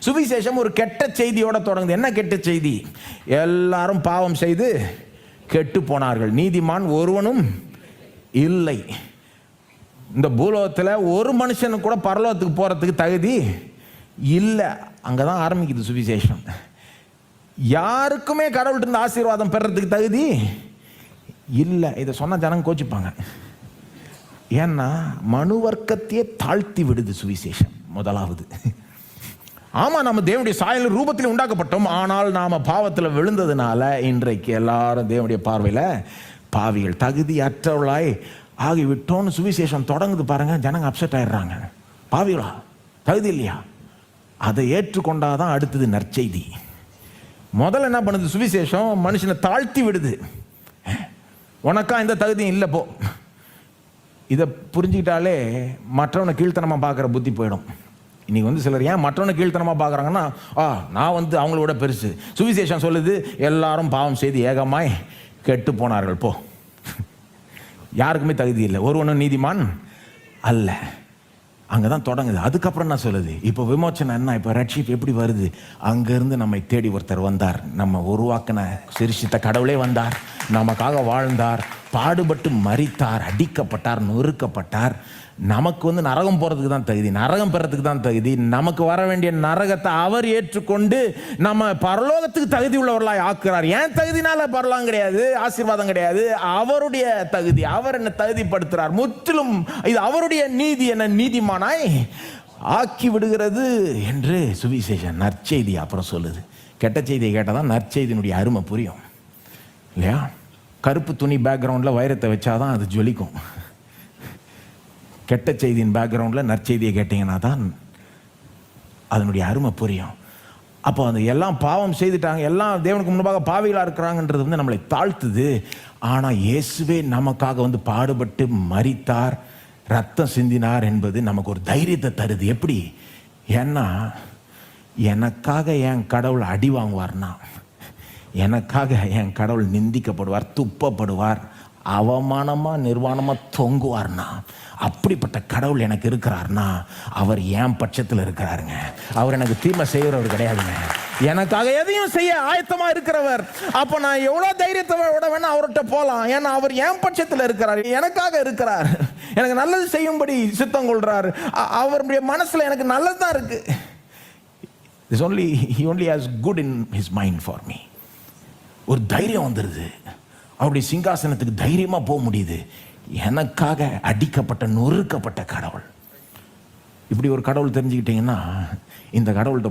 சுவிசேஷம் ஒரு கெட்ட செய்தியோட தொடங்குது. என்ன கெட்ட செய்தி? எல்லாரும் பாவம் செய்து கெட்டு போனார்கள், நீதிமான் ஒருவனும் இல்லை. இந்த பூலோகத்தில் ஒரு மனுஷனுக்கு கூட பரலோகத்துக்கு போகிறதுக்கு தகுதி இல்லை. அங்கே தான் ஆரம்பிக்குது சுவிசேஷம். யாருக்குமே கடவுள்கிட்ட இருந்து ஆசீர்வாதம் பெறறதுக்கு தகுதி இல்லை. இதை சொன்னால் ஜனங்க கோச்சிப்பாங்க. ஏன்னா மனு வர்க்கத்தையே தாழ்த்தி விடுது சுவிசேஷம். முதலாவது, ஆமாம், நம்ம தேவனுடைய சாயல் ரூபத்தில் உண்டாக்கப்பட்டோம், ஆனால் நாம் பாவத்தில் விழுந்ததுனால இன்றைக்கு எல்லாரும் தேவனுடைய பார்வையில் பாவிகள், தகுதி அற்றவர்களாய் ஆகிவிட்டோன்னு சுவிசேஷம் தொடங்குது பாருங்க. ஜனங்க அப்செட் ஆயிடுறாங்க. பாவிகளா, தகுதி இல்லையா? அதை ஏற்றுக்கொண்டாதான் அடுத்தது நற்செய்தி. முதல்ல என்ன பண்ணுது சுவிசேஷம்? மனுஷனை தாழ்த்தி விடுது. உனக்கா இந்த தகுதியும் இல்லை போ. இதை புரிஞ்சுக்கிட்டாலே மற்றவனை கீழ்த்தனமாக பார்க்குற புத்தி போயிடும். இன்னைக்கு சிலர் ஏன் மற்றவனை கீழ்த்தனமாக பார்க்குறாங்கன்னா, நான் அவங்களோட பெருசு. சுவிசேஷம் சொல்லுது எல்லாரும் பாவம் செய்து ஏகமாய் கெட்டு போனார்கள். போ, யாருக்குமே தகுதி இல்லை, ஒருவனும் நீதிமான் அல்ல. அங்கே தான் தொடங்குது. அதுக்கப்புறம் என்ன சொல்லுது? இப்போ விமோச்சனம் என்ன? இப்போ ரட்சிப்பு எப்படி வருது? அங்கேருந்து நம்மை தேடி ஒருத்தர் வந்தார். நம்ம உருவாக்கின சிருஷ்டித்த கடவுளே வந்தார், நமக்காக வாழ்ந்தார், பாடுபட்டு மரித்தார், அடிக்கப்பட்டார், நொறுக்கப்பட்டார். நமக்கு நரகம் போகிறதுக்கு தான் தகுதி, நரகம் பெறத்துக்கு தான் தகுதி. நமக்கு வர வேண்டிய நரகத்தை அவர் ஏற்றுக்கொண்டு நம்ம பரலோகத்துக்கு தகுதி உள்ளவர்களாய் ஆக்குறார். ஏன் தகுதினால பரலோகம் கிடையாது, ஆசீர்வாதம் கிடையாது, அவருடைய தகுதி. அவர் என்ன தகுதிப்படுத்துறார் முற்றிலும். இது அவருடைய நீதி, என்ன நீதிமானாய் ஆக்கி விடுகிறது என்று சுவிசேஷம் நற்செய்தி அப்புறம் சொல்லுது. கெட்ட செய்தியை கேட்டால் தான் நற்செய்தியினுடைய அருமை புரியும் இல்லையா? கருப்பு துணி பேக்ரவுண்டில் வைரத்தை வச்சாதான் அது ஜொலிக்கும். கெட்ட செய்தியின் பேக்ரவுண்டில் நற்செய்தியை கேட்டிங்கன்னா தான் அதனுடைய அருமை புரியும். அப்போ அந்த எல்லாம் பாவம் செய்துட்டாங்க, எல்லாம் தேவனுக்கு முன்பாக பாவிகளாக இருக்கிறாங்கன்றது நம்மளை தாழ்த்துது. ஆனால் இயேசுவே நமக்காக பாடுபட்டு மரித்தார், ரத்தம் சிந்தினார் என்பது நமக்கு ஒரு தைரியத்தை தருது. எப்படி? ஏன்னா எனக்காக என் கடவுள் அடி வாங்குவார்னா, எனக்காக என் கடவுள் நிந்திக்கப்படுவார், துப்பப்படுவார், அவமானமாக நிர்வாணமாக தொங்குவார்னா, அப்படிப்பட்ட கடவுள் எனக்கு இருக்கிறார்னா அவர் என் பட்சத்தில் இருக்கிறாருங்க. அவர் எனக்கு தீமை செய்கிறவர் கிடையாதுங்க, எனக்காக எதையும் செய்ய ஆயத்தமா இருக்கிறவர். அப்போ நான் எவ்வளோ தைரியத்தோட வேணா அவர்கிட்ட போகலாம். ஏன்னா அவர் என் பட்சத்தில் இருக்கிறார், எனக்காக இருக்கிறார், எனக்கு நல்லது செய்யும்படி சித்தம் கொள்றார். அவருடைய மனசில் எனக்கு நல்லது தான் இருக்கு. He only has good in his mind for me. ஒரு தைரியம் வந்துடுது. அவருடைய சிங்காசனத்துக்கு தைரியமாக போக முடியுது. எனக்காக அடிக்கப்பட்ட நொறுக்கப்பட்ட கடவுள். இப்படி ஒரு கடவுள் தெரிஞ்சுக்கிட்டீங்கன்னா இந்த கடவுள்கிட்ட